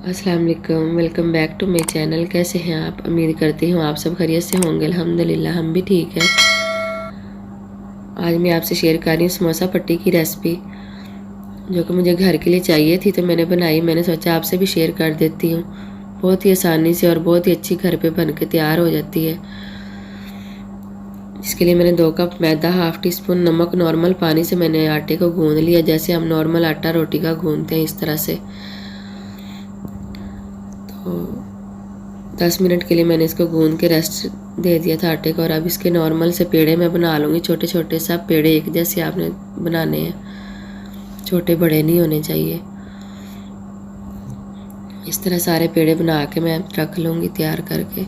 अस्सलाम वालेकुम, welcome back to my channel. कैसे हैं आप? उम्मीद करती हूँ आप सब खैरियत से होंगे। अल्हम्दुलिल्लाह हम भी ठीक हैं। आज मैं आपसे शेयर कर रही हूँ समोसा पट्टी की रेसिपी, जो कि मुझे घर के लिए चाहिए थी तो मैंने बनाई। मैंने सोचा आपसे भी शेयर कर देती हूँ। बहुत ही आसानी से और बहुत ही अच्छी घर पे बन के तैयार हो जाती है। इसके लिए मैंने 2 कप मैदा, हाफ़ टी स्पून नमक, नॉर्मल पानी से मैंने आटे को गूँध लिया, जैसे हम नॉर्मल आटा रोटी का गूँधते हैं इस तरह से। तो 10 मिनट के लिए मैंने इसको गूंद के रेस्ट दे दिया था आटे को। और अब इसके नॉर्मल से पेड़े मैं बना लूँगी। छोटे छोटे सब पेड़े एक जैसे आपने बनाने हैं, छोटे बड़े नहीं होने चाहिए। इस तरह सारे पेड़े बना के मैं रख लूँगी तैयार करके।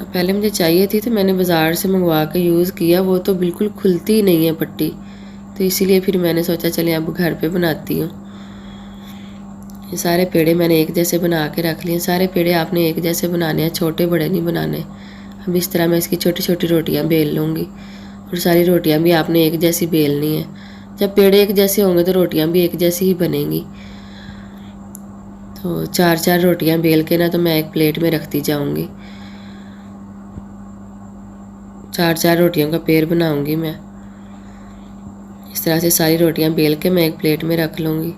पहले मुझे चाहिए थी तो मैंने बाज़ार से मंगवा के यूज़ किया, वो तो बिल्कुल खुलती ही नहीं है पट्टी, तो इसीलिए फिर मैंने सोचा चलिए अब घर पे बनाती हूँ। ये सारे पेड़े मैंने एक जैसे बना के रख लिए। सारे पेड़े आपने एक जैसे बनाने हैं, छोटे बड़े नहीं बनाने। अब इस तरह मैं इसकी छोटी छोटी रोटियां बेल लूँगी, और सारी रोटियां भी आपने एक जैसी बेलनी है। जब पेड़े एक जैसे होंगे तो रोटियां भी एक जैसी ही बनेंगी। तो 4-4 रोटियां बेल के ना तो मैं एक प्लेट में रखती जाऊँगी। 4-4 रोटियों का पेड़ बनाऊँगी मैं। इस तरह से सारी रोटियां बेल के मैं एक प्लेट में रख लूँगी।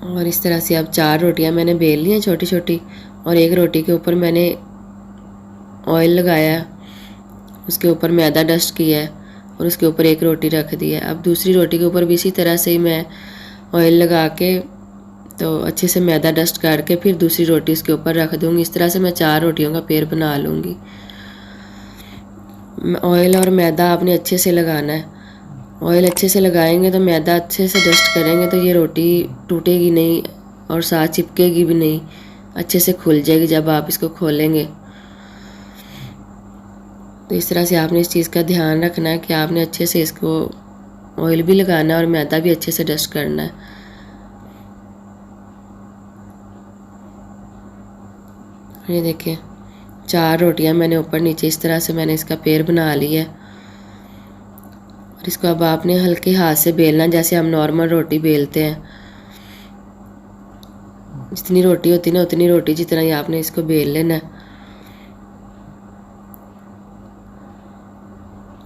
और इस तरह से अब 4 रोटियां मैंने बेल ली हैं छोटी छोटी, और एक रोटी के ऊपर मैंने ऑयल लगाया, उसके ऊपर मैदा डस्ट किया है, और उसके ऊपर एक रोटी रख दी है। अब दूसरी रोटी के ऊपर भी इसी तरह से ही मैं ऑयल लगा के तो अच्छे से मैदा डस्ट करके फिर दूसरी रोटी उसके ऊपर रख दूँगी। इस तरह से मैं 4 रोटियों का पेड़ बना लूँगी। ऑयल और मैदा आपने अच्छे से लगाना है। ऑयल अच्छे से लगाएंगे तो मैदा अच्छे से डस्ट करेंगे तो ये रोटी टूटेगी नहीं और साथ चिपकेगी भी नहीं, अच्छे से खुल जाएगी जब आप इसको खोलेंगे। तो इस तरह से आपने इस चीज़ का ध्यान रखना है कि आपने अच्छे से इसको ऑयल भी लगाना है और मैदा भी अच्छे से डस्ट करना है। ये देखिए 4 रोटियां मैंने ऊपर नीचे इस तरह से मैंने इसका पेड़ बना लिया है। और इसको अब आपने हल्के हाथ से बेलना, जैसे हम नॉर्मल रोटी बेलते हैं। जितनी रोटी होती है ना उतनी रोटी जितना ही आपने इसको बेल लेना है।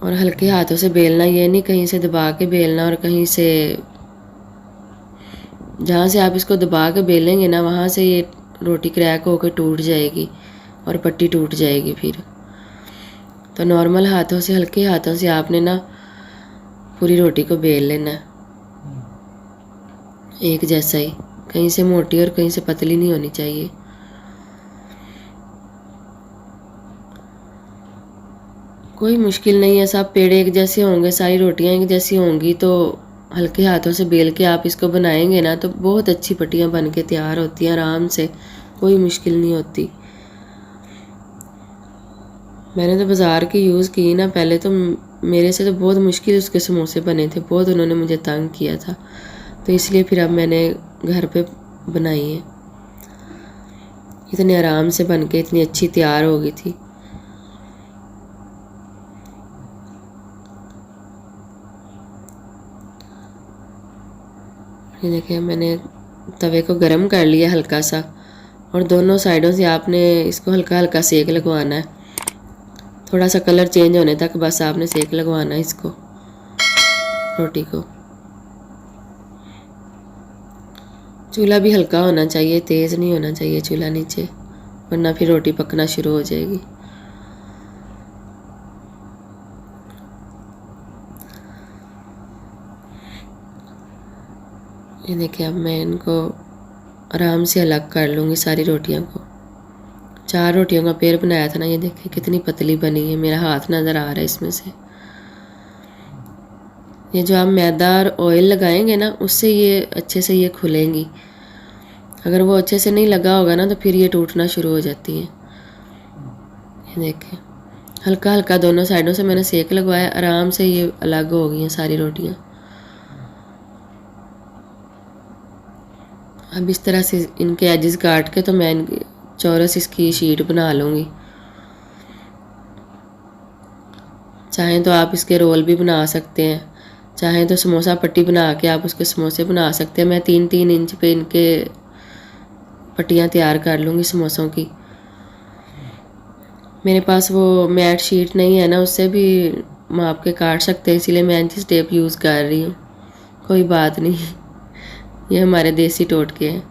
और हल्के हाथों से बेलना, ये नहीं कहीं से दबा के बेलना और कहीं से, जहाँ से आप इसको दबा के बेलेंगे ना वहाँ से ये रोटी क्रैक होकर टूट जाएगी और पट्टी टूट जाएगी फिर। तो नॉर्मल हाथों से, हल्के हाथों से आपने ना पूरी रोटी को बेल लेना है एक जैसा ही, कहीं से मोटी और कहीं से पतली नहीं होनी चाहिए। कोई मुश्किल नहीं है, सब पेड़े एक जैसे होंगे, सारी रोटियां एक जैसी होंगी, तो हल्के हाथों से बेल के आप इसको बनाएंगे ना तो बहुत अच्छी पट्टियां बन के तैयार होती हैं आराम से, कोई मुश्किल नहीं होती। मैंने तो बाज़ार की यूज़ की ना पहले, तो मेरे से तो बहुत मुश्किल उसके समोसे बने थे, बहुत उन्होंने मुझे तंग किया था, तो इसलिए फिर अब मैंने घर पे बनाई है। इतने आराम से बन के इतनी अच्छी तैयार हो गई थी। ये देखिए मैंने तवे को गरम कर लिया हल्का सा, और दोनों साइडों से आपने इसको हल्का हल्का सेक लगवाना है। थोड़ा सा कलर चेंज होने तक बस आपने सेक लगवाना है इसको, रोटी को। चूल्हा भी हल्का होना चाहिए, तेज़ नहीं होना चाहिए चूल्हा नीचे, वरना फिर रोटी पकना शुरू हो जाएगी। ये देखिए अब मैं इनको आराम से अलग कर लूँगी सारी रोटियों को। 4 रोटियों का पेड़ बनाया था ना, ये देखिए कितनी पतली बनी है, मेरा हाथ नज़र आ रहा है इसमें से। ये जो आप मैदा और ऑयल लगाएंगे ना उससे ये अच्छे से ये खुलेंगी। अगर वो अच्छे से नहीं लगा होगा ना तो फिर ये टूटना शुरू हो जाती हैं। ये देखें हल्का हल्का दोनों साइडों से मैंने सेक लगवाया, आराम से ये अलग हो गई हैं सारी रोटियां। अब इस तरह से इनके एजेस काट के तो मैं चौरस इसकी शीट बना लूँगी। चाहें तो आप इसके रोल भी बना सकते हैं, चाहें तो समोसा पट्टी बना के आप उसके समोसे बना सकते हैं। मैं 3-3 इंच पे इनके पट्टियाँ तैयार कर लूँगी समोसों की। मेरे पास वो मैट शीट नहीं है ना, उससे भी माप के काट सकते हैं, इसीलिए मैं इंची टेप यूज़ कर रही हूँ। कोई बात नहीं, ये हमारे देसी टोटके हैं।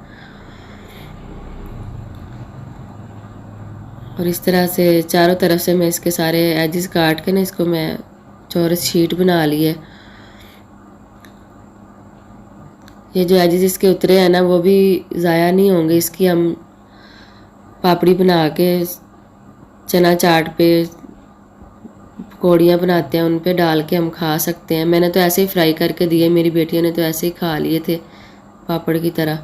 और इस तरह से चारों तरफ से मैं इसके सारे एजेस काट के ना इसको मैं चौरस शीट बना ली है। ये जो एजेस इसके उतरे हैं ना वो भी ज़ाया नहीं होंगे, इसकी हम पापड़ी बना के चना चाट पे पकौड़ियाँ बनाते हैं, उन पे डाल के हम खा सकते हैं। मैंने तो ऐसे ही फ्राई करके दिए, मेरी बेटियों ने तो ऐसे ही खा लिए थे पापड़ की तरह।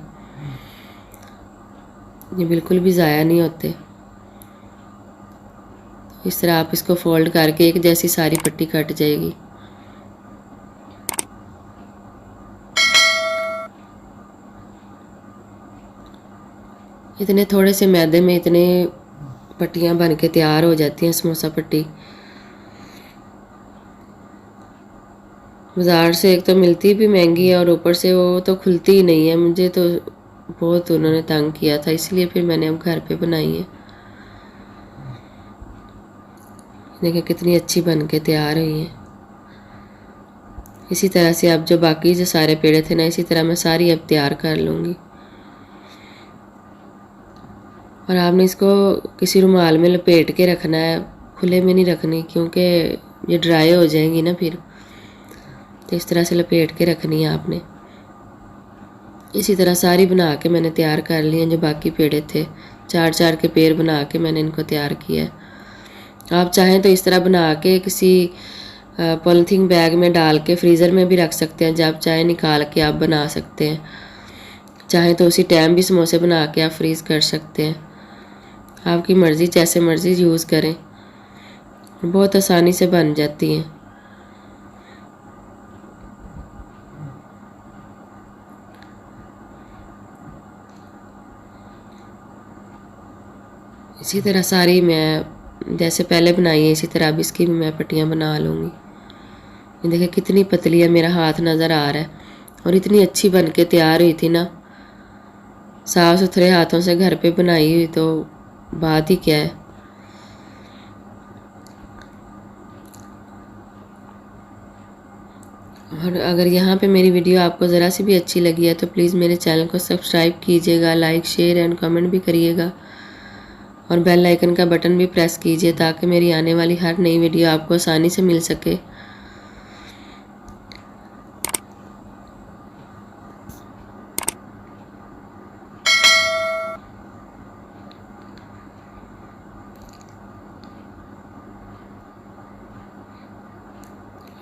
ये बिल्कुल भी ज़ाया नहीं होते। इस तरह आप इसको फोल्ड करके एक जैसी सारी पट्टी कट जाएगी। इतने थोड़े से मैदे में इतने पट्टियाँ बन के तैयार हो जाती हैं समोसा पट्टी। बाज़ार से एक तो मिलती भी महंगी है और ऊपर से वो तो खुलती ही नहीं है। मुझे तो बहुत उन्होंने तंग किया था, इसलिए फिर मैंने अब घर पे बनाई है। देखिए कितनी अच्छी बन के तैयार हुई है। इसी तरह से अब जो बाकी जो सारे पेड़े थे ना, इसी तरह मैं सारी अब तैयार कर लूँगी। और आपने इसको किसी रुमाल में लपेट के रखना है, खुले में नहीं रखनी, क्योंकि ये ड्राई हो जाएंगी ना फिर। तो इस तरह से लपेट के रखनी है आपने। इसी तरह सारी बना के मैंने तैयार कर ली हैं। जो बाकी पेड़े थे 4-4 के पेड़ बना के मैंने इनको तैयार किया है। आप चाहें तो इस तरह बना के किसी पॉलीथीन बैग में डाल के फ्रीज़र में भी रख सकते हैं। जब चाहे निकाल के आप बना सकते हैं। चाहें तो उसी टाइम भी समोसे बना के आप फ्रीज़ कर सकते हैं। आपकी मर्ज़ी, जैसे मर्ज़ी यूज़ करें, बहुत आसानी से बन जाती हैं। इसी तरह सारी मैं जैसे पहले बनाई है इसी तरह अब इसकी भी मैं पट्टियाँ बना लूँगी। ये देखिए कितनी पतली है, मेरा हाथ नज़र आ रहा है। और इतनी अच्छी बन के तैयार हुई थी ना, साफ़ सुथरे हाथों से घर पे बनाई हुई, तो बात ही क्या है। और अगर यहाँ पे मेरी वीडियो आपको ज़रा सी भी अच्छी लगी है तो प्लीज़ मेरे चैनल को सब्सक्राइब कीजिएगा, लाइक शेयर एंड कमेंट भी करिएगा और बेल आइकन का बटन भी प्रेस कीजिए ताकि मेरी आने वाली हर नई वीडियो आपको आसानी से मिल सके।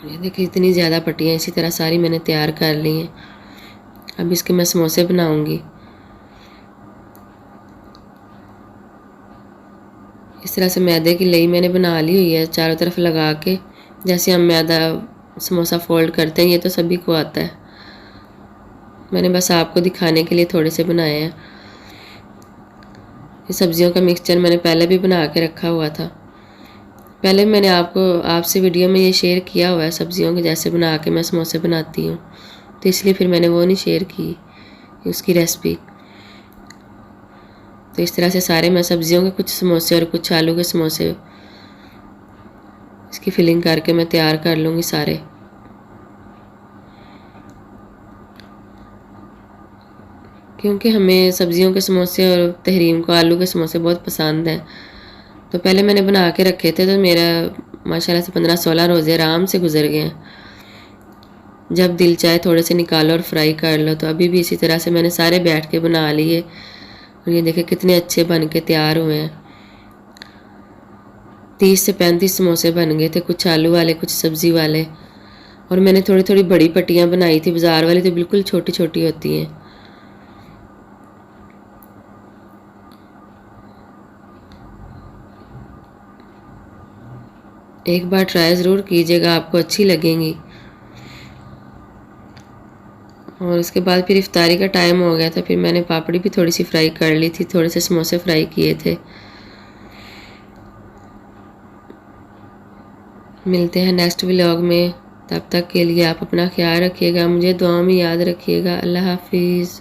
ये देखिए इतनी ज़्यादा पट्टियाँ इसी तरह सारी मैंने तैयार कर ली हैं। अब इसके मैं समोसे बनाऊंगी। इस तरह से मैदे की लई मैंने बना ली हुई है चारों तरफ लगा के, जैसे हम मैदा समोसा फोल्ड करते हैं। ये तो सभी को आता है, मैंने बस आपको दिखाने के लिए थोड़े से बनाए हैं। ये सब्जियों का मिक्सचर मैंने पहले भी बना के रखा हुआ था। पहले मैंने आपसे वीडियो में ये शेयर किया हुआ है सब्जियों के जैसे बना के मैं समोसे बनाती हूँ, तो इसलिए फिर मैंने वो नहीं शेयर की उसकी रेसिपी। तो इस तरह से सारे मैं सब्जियों के कुछ समोसे और कुछ आलू के समोसे इसकी फिलिंग करके मैं तैयार कर लूँगी सारे। क्योंकि हमें सब्जियों के समोसे और तहरीम को आलू के समोसे बहुत पसंद हैं, तो पहले मैंने बना के रखे थे, तो मेरा माशाल्लाह से 15-16 रोज़े आराम से गुजर गए हैं। जब दिल चाहे थोड़े से निकालो और फ्राई कर लो। तो अभी भी इसी तरह से मैंने सारे बैठ के बना लिए और ये देखिए कितने अच्छे बन के तैयार हुए हैं। 30 से 35 समोसे बन गए थे, कुछ आलू वाले कुछ सब्ज़ी वाले। और मैंने थोड़ी थोड़ी बड़ी पट्टियाँ बनाई थी, बाज़ार वाली तो बिल्कुल छोटी छोटी होती हैं। एक बार ट्राई ज़रूर कीजिएगा, आपको अच्छी लगेंगी। और उसके बाद फिर इफ्तारी का टाइम हो गया था, फिर मैंने पापड़ी भी थोड़ी सी फ्राई कर ली थी, थोड़े से समोसे फ्राई किए थे। मिलते हैं नेक्स्ट व्लॉग में, तब तक के लिए आप अपना ख्याल रखिएगा, मुझे दुआ में याद रखिएगा। अल्लाह हाफिज़।